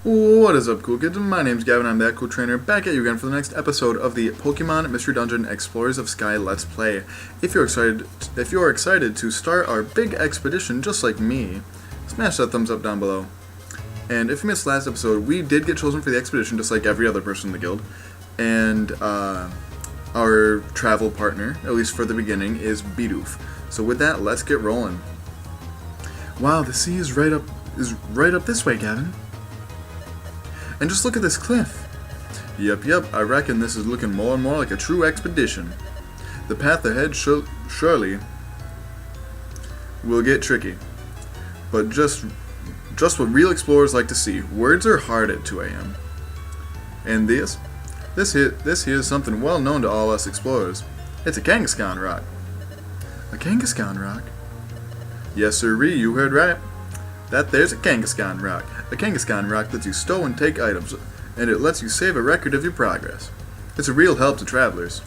What is up, cool kids? My name's Gavin, I'm that cool trainer, back at you again for the next episode of the Pokemon Mystery Dungeon Explorers of Sky Let's Play. If you're excited to start our big expedition just like me, smash that thumbs up down below. And if you missed last episode, we did get chosen for the expedition just like every other person in the guild. And our travel partner, at least for the beginning, is Bidoof. So with that, let's get rolling. Wow, the sea is right up this way, Gavin. And just look at this cliff. Yep, I reckon this is looking more and more like a true expedition. The path ahead surely will get tricky. But just what real explorers like to see. Words are hard at 2 a.m. And this here is something well known to all us explorers. It's a Kangaskhan rock. A Kangaskhan rock? Yes, sirree, you heard right. That there's a Kangaskhan rock. A Kangaskhan rock lets you stow and take items, and it lets you save a record of your progress. It's a real help to travelers.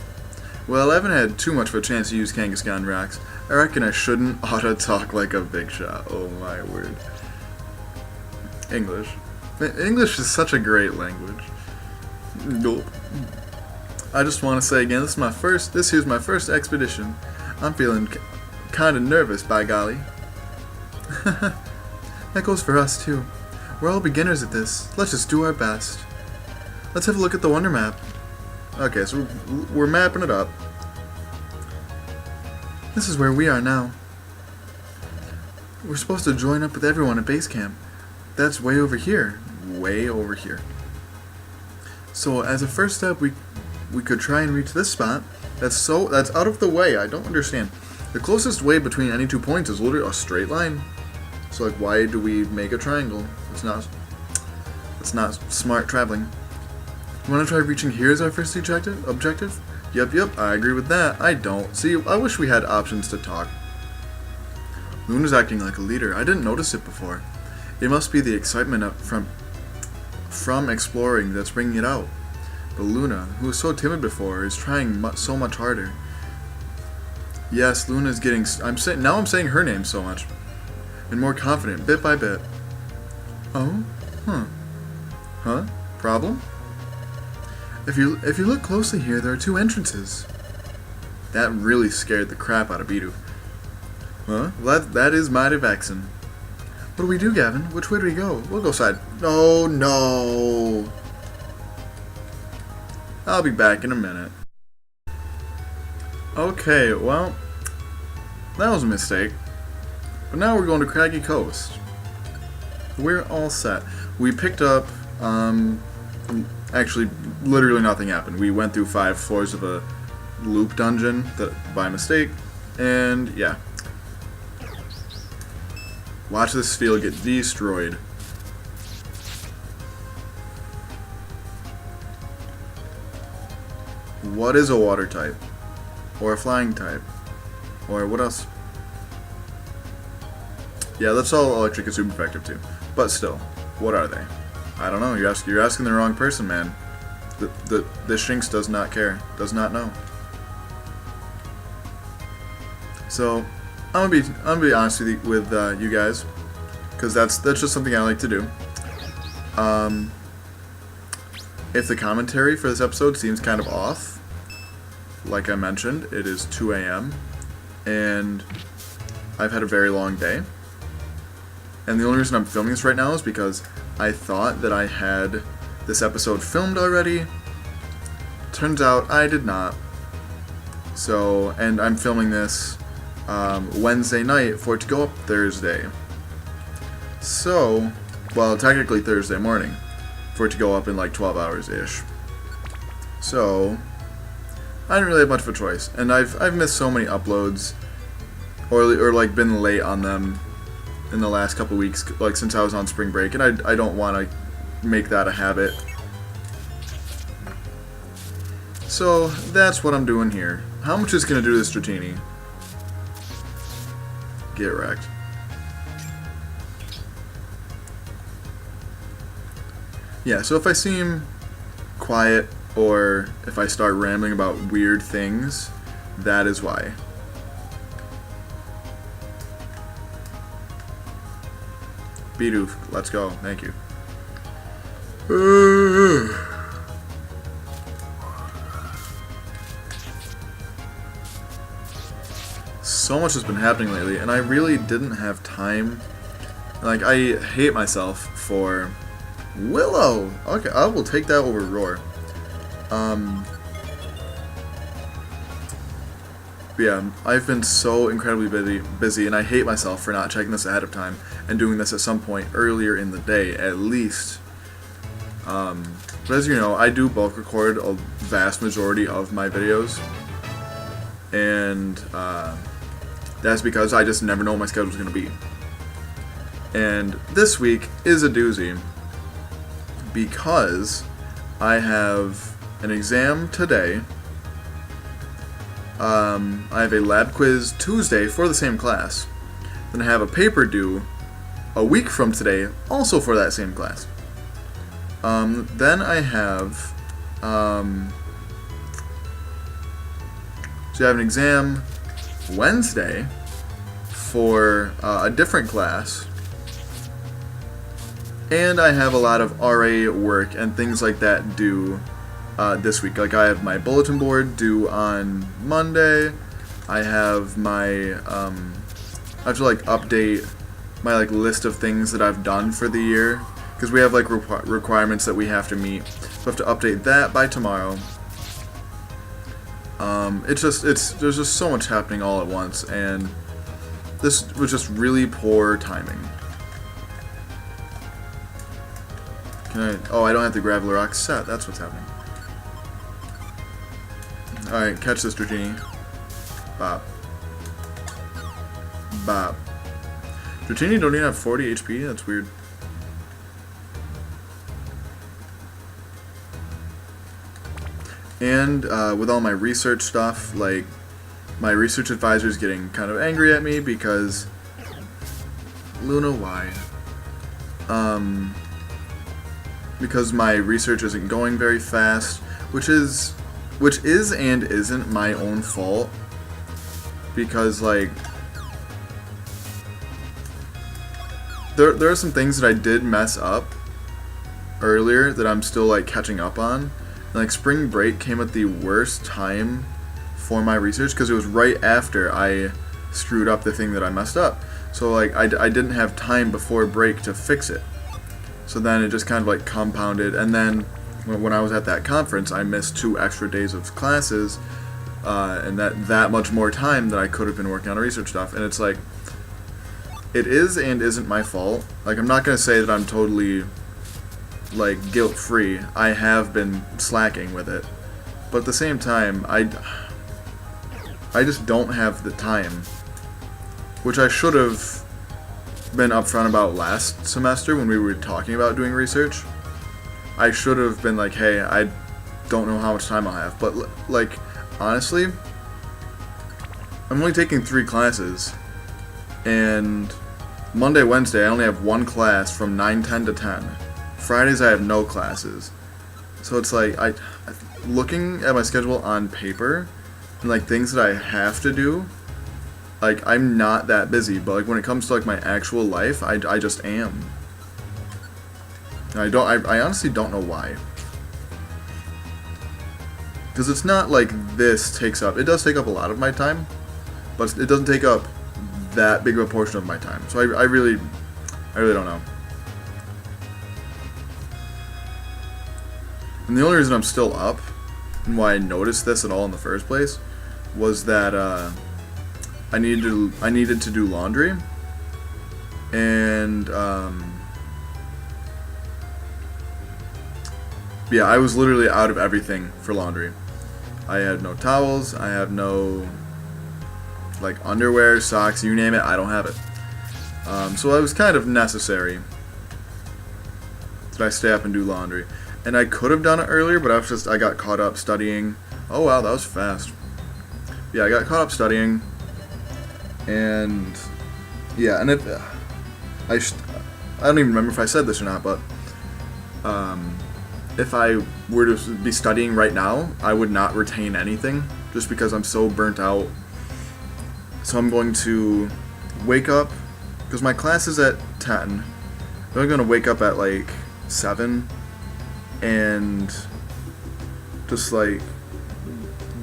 Well, I haven't had too much of a chance to use Kangaskhan rocks. I reckon I shouldn't oughta talk like a big shot. Oh my word. English. English is such a great language. Nope. I just want to say again, this here's my first expedition. I'm feeling kinda nervous, by golly. That goes for us, too. We're all beginners at this. Let's just do our best. Let's have a look at the Wonder Map. Okay, so we're mapping it up. This is where we are now. We're supposed to join up with everyone at base camp. That's way over here. Way over here. So, as a first step, we could try and reach this spot. That's out of the way. I don't understand. The closest way between any 2 points is literally a straight line. So like, why do we make a triangle? It's not smart traveling. You want to try reaching here as our first objective? Yep, I agree with that. I don't. See, I wish we had options to talk. Luna's acting like a leader. I didn't notice it before. It must be the excitement from exploring that's bringing it out. But Luna, who was so timid before, is trying so much harder. Yes, Luna's getting... I'm saying her name so much. And more confident, bit by bit. Oh? Huh? Problem? If you look closely here, there are 2 entrances. That really scared the crap out of Bidoof. Huh? Well, that is mighty vexing. What do we do, Gavin? Which way do we go? We'll go side. Oh, no. I'll be back in a minute. Okay, well, that was a mistake. But now we're going to Craggy Coast. We're all set. We picked up, actually, literally nothing happened. We went through 5 floors of a loop dungeon by mistake, and yeah. Watch this field get destroyed. What is a water type? Or a flying type? Or what else? Yeah, that's all electric is super effective too. But still, what are they? I don't know. You're asking the wrong person, man. The Shinx does not care. Does not know. So, I'm gonna be honest with you guys, because that's just something I like to do. If the commentary for this episode seems kind of off, like I mentioned, it is 2 a.m. and I've had a very long day. And the only reason I'm filming this right now is because I thought that I had this episode filmed already. Turns out I did not. So, and I'm filming this Wednesday night for it to go up Thursday. So, well, technically Thursday morning for it to go up in like 12 hours-ish. So, I didn't really have much of a choice. And I've missed so many uploads or like been late on them in the last couple weeks, like since I was on spring break, and I don't want to make that a habit. So that's what I'm doing here. How much is gonna do this Dratini? Get wrecked. Yeah, so if I seem quiet or if I start rambling about weird things, that is why. Bidoof, let's go. Thank you. so much has been happening lately, and I really didn't have time. Like, I hate myself for Willow. Okay, I will take that over Roar. But yeah, I've been so incredibly busy, and I hate myself for not checking this ahead of time and doing this at some point earlier in the day, at least. But as you know, I do bulk record a vast majority of my videos, and that's because I just never know what my schedule's going to be. And this week is a doozy, because I have an exam today. I have a lab quiz Tuesday for the same class. Then I have a paper due a week from today, also for that same class. Then I have, so I have an exam Wednesday for a different class. And I have a lot of RA work and things like that due this week. Like, I have my bulletin board due on Monday. I have my, I have to, like, update my, like, list of things that I've done for the year. Because we have, like, requirements that we have to meet. So I have to update that by tomorrow. There's just so much happening all at once. And this was just really poor timing. Oh, I don't have the Graveler Rock set. That's what's happening. Alright, catch this, Dratini. Bop. Bop. Dratini don't even have 40 HP? That's weird. And with all my research stuff, like, my research advisor is getting kind of angry at me because... Luna, why? Because my research isn't going very fast, which is and isn't my own fault, because, like, there are some things that I did mess up earlier that I'm still, like, catching up on. And, like, spring break came at the worst time for my research because it was right after I screwed up the thing that I messed up. So, like, I didn't have time before break to fix it. So then it just kind of, like, compounded, and then when I was at that conference, I missed 2 extra days of classes, and that much more time that I could have been working on research stuff. And it's like, it is and isn't my fault. Like, I'm not gonna say that I'm totally, like, guilt-free. I have been slacking with it, but at the same time, I just don't have the time, which I should have been upfront about last semester when we were talking about doing research. I should have been like, hey, I don't know how much time I'll have. But, like, honestly, I'm only taking 3 classes. And Monday, Wednesday, I only have 1 class from 9:10 to 10. Fridays, I have no classes. So it's like, looking at my schedule on paper, and, like, things that I have to do, like, I'm not that busy. But, like, when it comes to, like, my actual life, I just am. And I honestly don't know why. Because it's not like this takes up... It does take up a lot of my time, but it doesn't take up that big of a portion of my time. So I really don't know. And the only reason I'm still up, and why I noticed this at all in the first place, was that I needed to do laundry, and yeah, I was literally out of everything for laundry. I had no towels, I have no, like, underwear, socks, you name it, I don't have it. So it was kind of necessary that I stay up and do laundry. And I could have done it earlier, but I got caught up studying. Oh wow, that was fast. Yeah, I got caught up studying, and yeah, and I don't even remember if I said this or not, but if I were to be studying right now, I would not retain anything, just because I'm so burnt out. So I'm going to wake up, because my class is at 10. I'm going to wake up at like 7, and just like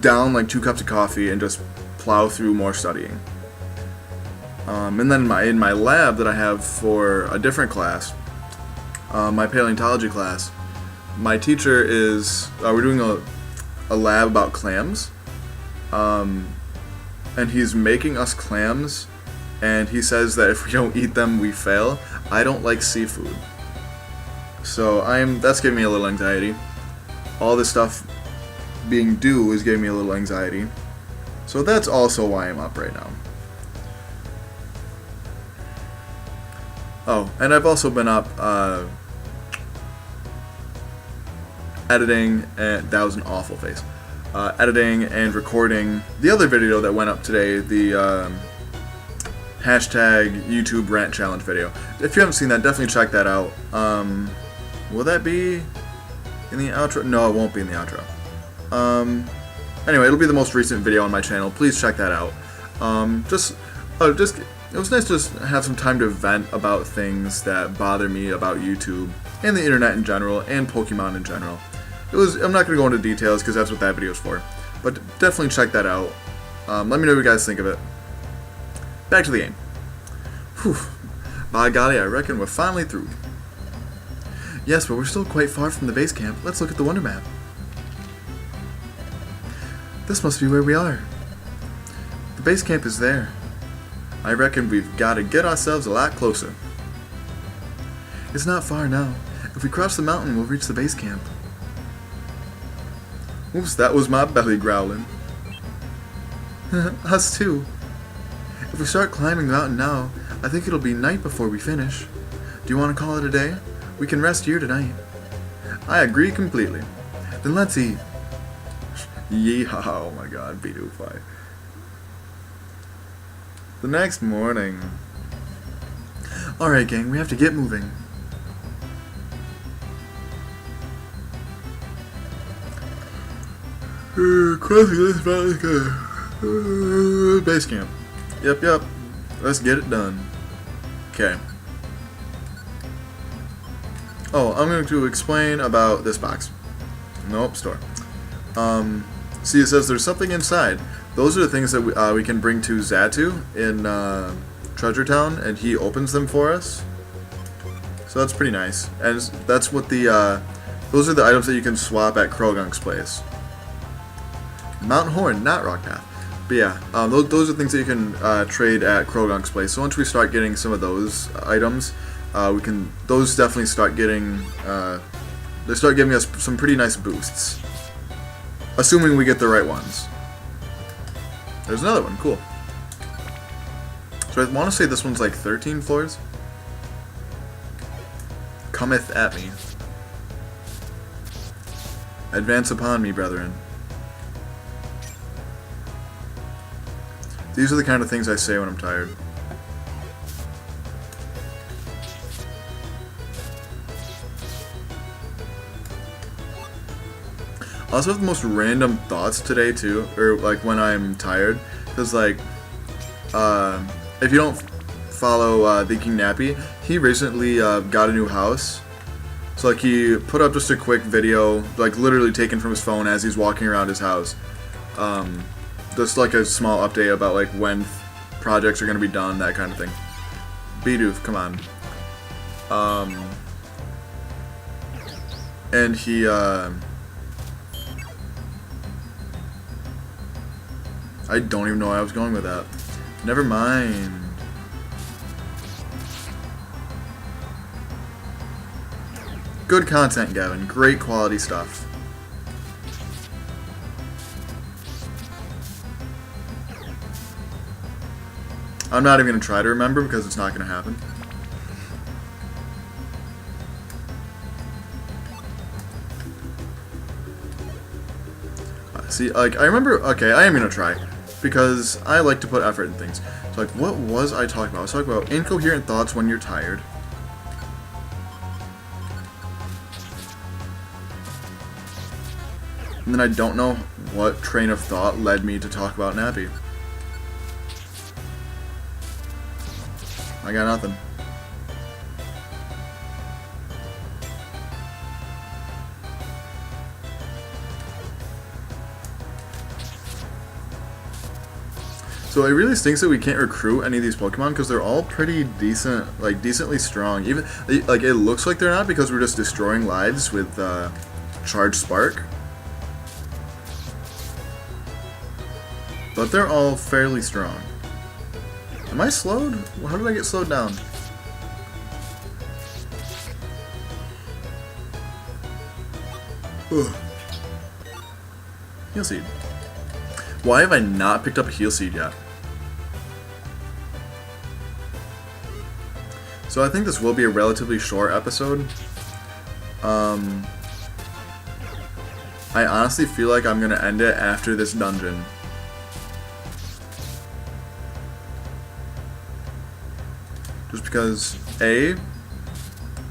down like 2 cups of coffee and just plow through more studying. And then in my lab that I have for a different class, my paleontology class, my teacher is we're doing a lab about clams, and he's making us clams, and he says that if we don't eat them, we fail. I don't like seafood, so that's giving me a little anxiety. All this stuff being due is giving me a little anxiety, so that's also why I'm up right now. Oh, and I've also been up editing, and that was an awful face. Editing and recording the other video that went up today, the hashtag YouTube Rant Challenge video. If you haven't seen that, definitely check that out. Will that be in the outro? No, it won't be in the outro. Anyway, it'll be the most recent video on my channel. Please check that out. It was nice to just have some time to vent about things that bother me about YouTube and the internet in general and Pokemon in general. I'm not going to go into details because that's what that video is for, but definitely check that out. Let me know what you guys think of it. Back to the game. Whew. By golly, I reckon we're finally through. Yes, but we're still quite far from the base camp. Let's look at the Wonder Map. This must be where we are. The base camp is there. I reckon we've got to get ourselves a lot closer. It's not far now. If we cross the mountain, we'll reach the base camp. Oops, that was my belly growling. Us too. If we start climbing the mountain now, I think it'll be night before we finish. Do you want to call it a day? We can rest here tonight. I agree completely. Then let's eat. Yeehaw, oh my god, Bidoofi. The next morning. Alright gang, we have to get moving. Crossing this mountain. Base camp. Yep. Let's get it done. Okay. Oh, I'm going to explain about this box. Nope, store. See, it says there's something inside. Those are the things that we can bring to Xatu in Treasure Town, and he opens them for us. So that's pretty nice. And that's what those are the items that you can swap at Croagunk's place. Mountain Horn, not Rock Path. But yeah, those are things that you can trade at Croagunk's place. So once we start getting some of those items, those definitely start getting, they start giving us some pretty nice boosts. Assuming we get the right ones. There's another one, cool. So I want to say this one's like 13 floors. Cometh at me. Advance upon me, brethren. These are the kind of things I say when I'm tired. I also have the most random thoughts today too, or like when I'm tired, because like, if you don't follow the King Nappy, he recently got a new house. So like he put up just a quick video, like literally taken from his phone as he's walking around his house. Just like a small update about like when projects are going to be done, that kind of thing. Bidoof, come on. And he, I don't even know where I was going with that. Never mind. Good content, Gavin. Great quality stuff. I'm not even going to try to remember because it's not going to happen. See, like, I remember, okay, I am going to try. Because I like to put effort in things. So, like, what was I talking about? I was talking about incoherent thoughts when you're tired. And then I don't know what train of thought led me to talk about Nappy. I got nothing. So it really stinks that we can't recruit any of these Pokemon because they're all pretty decent, like decently strong. Even like it looks like they're not because we're just destroying lives with Charge Spark. But they're all fairly strong. Am I slowed? How did I get slowed down? Ugh. Heal Seed. Why have I not picked up a Heal Seed yet? So I think this will be a relatively short episode. I honestly feel like I'm going to end it after this dungeon. Just because, A,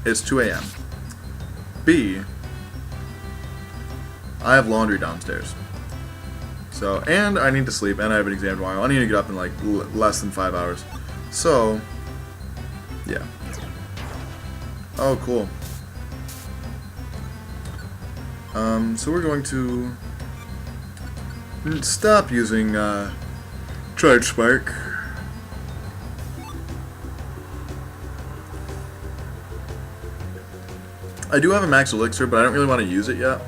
it's 2 a.m. B, I have laundry downstairs. So, and I need to sleep, and I have an exam tomorrow. I need to get up in like less than 5 hours. So, yeah. Oh, cool. So we're going to stop using Charge Spark. I do have a max elixir, but I don't really want to use it yet.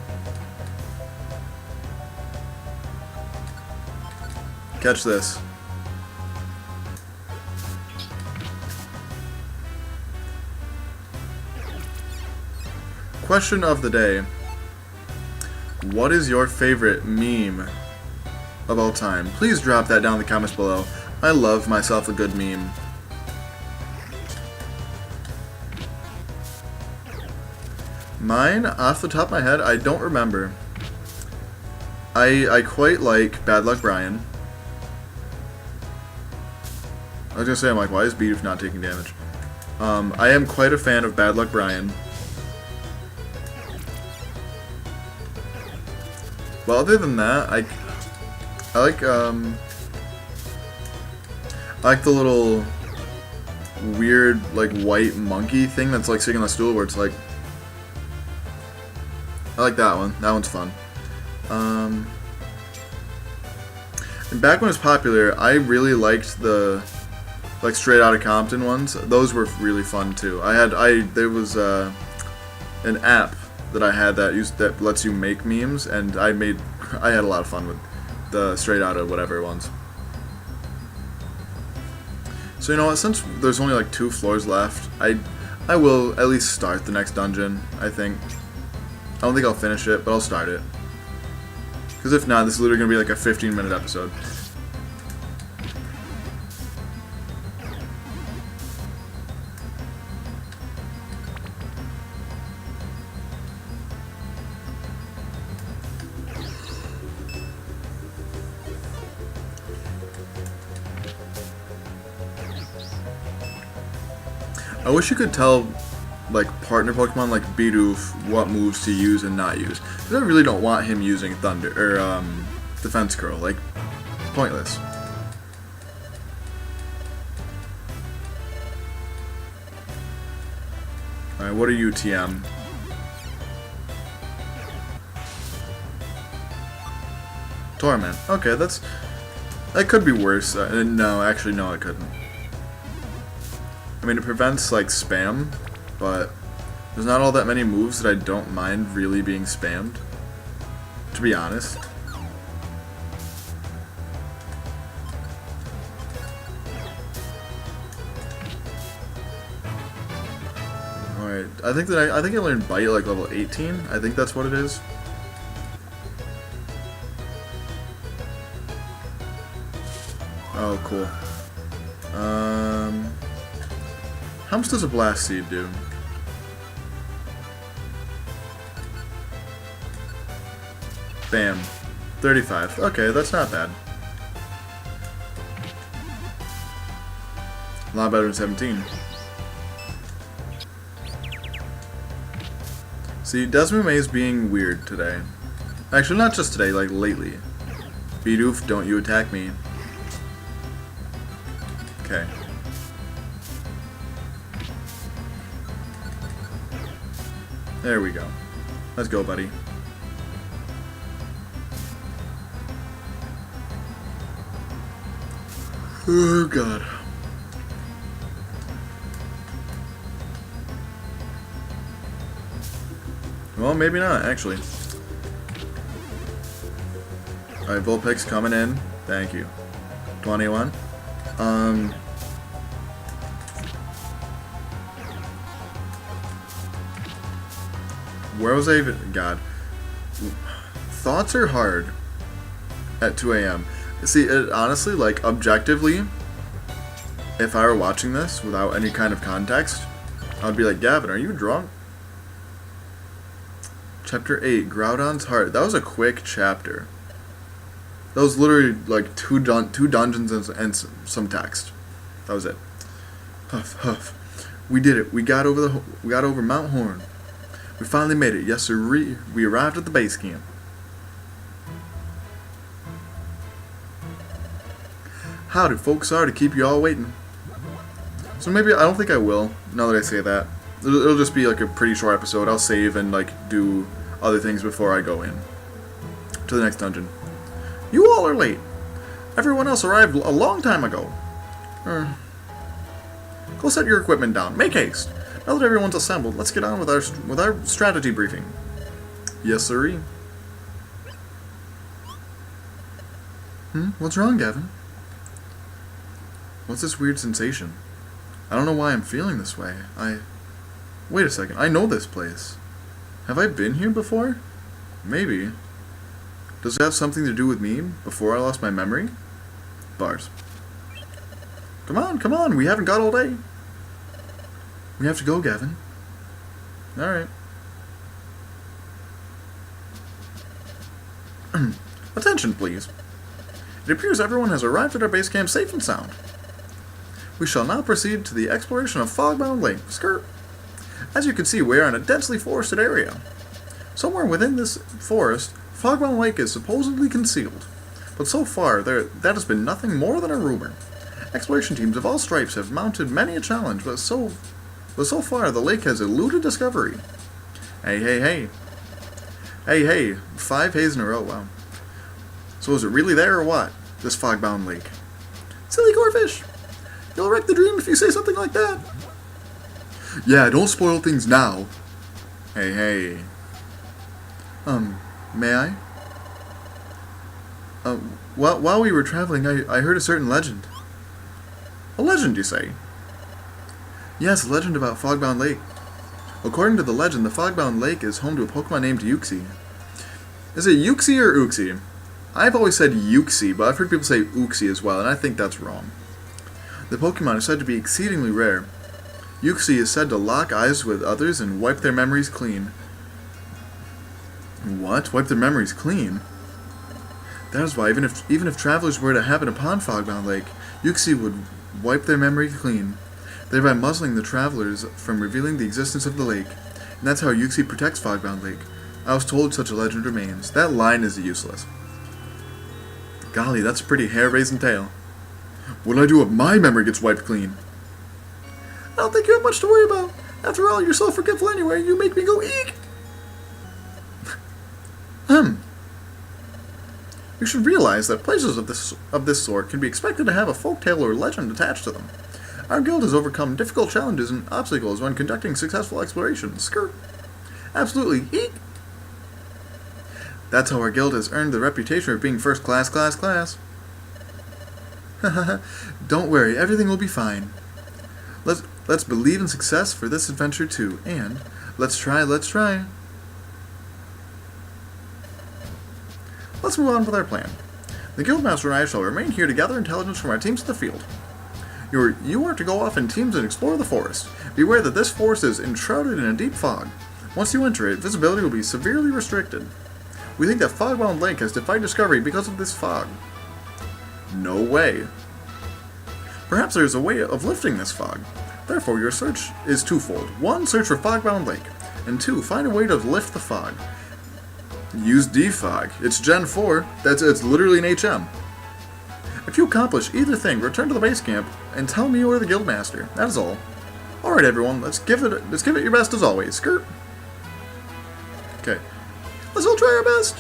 Catch this. Question of the day. What is your favorite meme of all time? Please drop that down in the comments below. I love myself a good meme. Mine, off the top of my head, I don't remember. I quite like Bad Luck Brian. I was gonna say, I'm like, why is Bidoof not taking damage? I am quite a fan of Bad Luck Brian. Well, other than that, I like the little weird like white monkey thing that's like sitting on the stool where it's like, I like that one. That one's fun. And back when it was popular, I really liked the like Straight Outta Compton ones. Those were really fun too. There was an app that I had that lets you make memes, and I had a lot of fun with the Straight Outta whatever ones. So you know what? Since there's only like 2 floors left, I will at least start the next dungeon. I think. I don't think I'll finish it, but I'll start it. Because if not, this is literally gonna be like a 15-minute episode. I wish you could tell, like, partner Pokemon like Bidoof what moves to use and not use. Because I really don't want him using Thunder, or, Defense Curl. Like, pointless. Alright, what are you, TM? Torment. Okay, that could be worse. No, actually, no, it couldn't. I mean, it prevents, like, spam, but there's not all that many moves that I don't mind really being spammed, to be honest. Alright, I think I learned Bite like level 18. I think that's what it is. Oh, cool. How much does a Blast Seed do? Bam. 35. Okay, that's not bad. A lot better than 17. See, Desmond is being weird today. Actually, not just today, like lately. Bidoof, don't you attack me. Okay. There we go. Let's go, buddy. Oh god. Well, maybe not, actually. Alright, Vulpix coming in. Thank you. 21. Where was I even? God. Thoughts are hard at 2 a.m. See, honestly, like, objectively, if I were watching this without any kind of context, I'd be like, Gavin, are you drunk? Chapter 8, Groudon's Heart. That was a quick chapter. That was literally, like, two dungeons and some text. That was it. Huff, huff. We did it. We got over Mount Horn. We finally made it. Yes, sir. We arrived at the base camp. Howdy, folks. Sorry to keep you all waiting. So maybe, I don't think I will, now that I say that. It'll just be like a pretty short episode. I'll save and like do other things before I go in to the next dungeon. You all are late. Everyone else arrived a long time ago. Go set your equipment down. Make haste. Now that everyone's assembled, let's get on with our strategy briefing. Yes, sirree. What's wrong, Gavin? What's this weird sensation? I don't know why I'm feeling this way. Wait a second. I know this place. Have I been here before? Maybe. Does it have something to do with me before I lost my memory? Bars. Come on. We haven't got all day. We have to go, Gavin. Alright. Attention, please. It appears everyone has arrived at our base camp safe and sound. We shall now proceed to the exploration of Fogbound Lake. Skirt. As you can see, we are in a densely forested area. Somewhere within this forest, Fogbound Lake is supposedly concealed. But so far, that has been nothing more than a rumor. Exploration teams of all stripes have mounted many a challenge, but so far the lake has eluded discovery. Hey. 5 hays in a row, wow. So is it really there or what, this Fogbound Lake? Silly Corfish! You'll wreck the dream if you say something like that. Yeah, don't spoil things now. Hey. May I? While we were traveling, I heard a certain legend. A legend, you say? Yes, a legend about Fogbound Lake. According to the legend, the Fogbound Lake is home to a Pokemon named Uxie. Is it Uxie or Uxie? I've always said Uxie, but I've heard people say Uxie as well, and I think that's wrong. The Pokemon is said to be exceedingly rare. Uxie is said to lock eyes with others and wipe their memories clean. What? Wipe their memories clean? That is why, even if travelers were to happen upon Fogbound Lake, Uxie would wipe their memory clean, thereby muzzling the travelers from revealing the existence of the lake. And that's how Uxie protects Fogbound Lake. I was told such a legend remains. That line is useless. Golly, that's a pretty hair-raising tale. What'll I do if my memory gets wiped clean? I don't think you have much to worry about. After all, you're so forgetful anyway, you make me go eek! You should realize that places of this sort can be expected to have a folktale or legend attached to them. Our guild has overcome difficult challenges and obstacles when conducting successful explorations. Skirt. Absolutely. Eek! That's how our guild has earned the reputation of being first class. Don't worry, everything will be fine. Let's believe in success for this adventure too, and let's try. Let's move on with our plan. The Guildmaster and I shall remain here to gather intelligence from our teams in the field. You are to go off in teams and explore the forest. Beware that this forest is enshrouded in a deep fog. Once you enter it, visibility will be severely restricted. We think that Fogbound Lake has defied discovery because of this fog. No way. Perhaps there is a way of lifting this fog. Therefore, your search is twofold. 1, search for Fogbound Lake, and 2, find a way to lift the fog. Use defog. It's Gen 4. It's literally an HM. If you accomplish either thing, return to the base camp and tell me you are the Guildmaster. That is all. Alright everyone, let's give it your best as always. Skirt. Okay. Let's all try our best.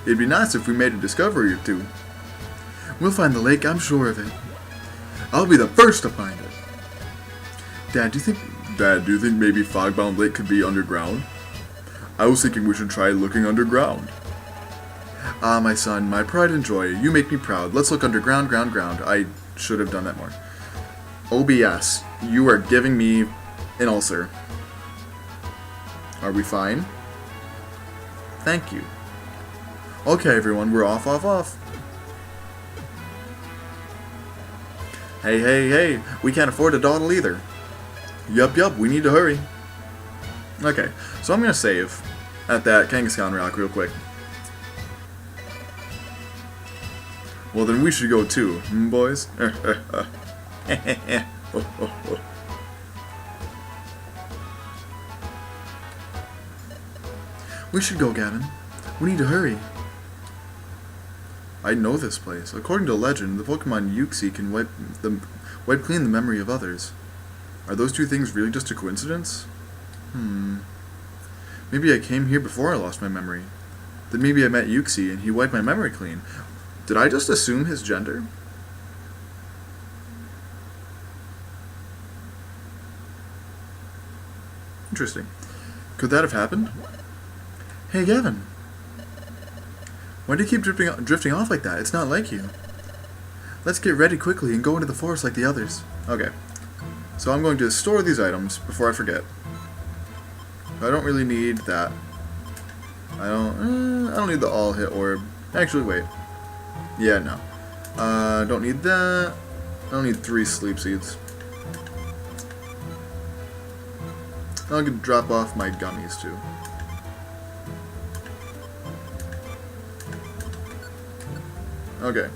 It'd be nice if we made a discovery or two. We'll find the lake, I'm sure of it. I'll be the first to find it. Dad, do you think maybe Fogbound Lake could be underground? I was thinking we should try looking underground. Ah, my son, my pride and joy. You make me proud. Let's look underground, ground. I should have done that more. OBS, you are giving me an ulcer. Are we fine? Thank you. Okay, everyone, we're off. Hey, we can't afford to dawdle either. Yup, we need to hurry. Okay, so I'm gonna save at that Kangaskhan rock real quick. Well, then we should go too, boys? We should go, Gavin. We need to hurry. I know this place. According to legend, the Pokemon Uxie can wipe clean the memory of others. Are those two things really just a coincidence? Maybe I came here before I lost my memory. Then maybe I met Uxie and he wiped my memory clean. Did I just assume his gender? Interesting. Could that have happened? Hey, Gavin. Why do you keep drifting off like that? It's not like you. Let's get ready quickly and go into the forest like the others. Okay. So I'm going to store these items before I forget. I don't really need that. I don't need the all-hit orb. Actually, wait. Yeah, no. Don't need that. I don't need 3 sleep seeds. I'll drop off my gummies too. Okay.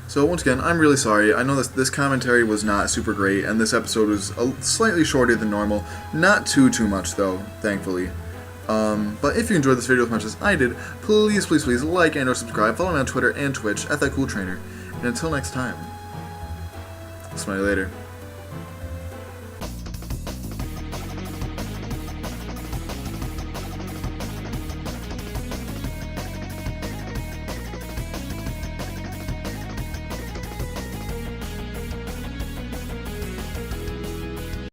So once again, I'm really sorry. I know this commentary was not super great, and this episode was slightly shorter than normal. Not too much though, thankfully. But if you enjoyed this video as much as I did, please like and or subscribe. Follow me on Twitter and Twitch at ThatCoolTrainer. And until next time, smile later.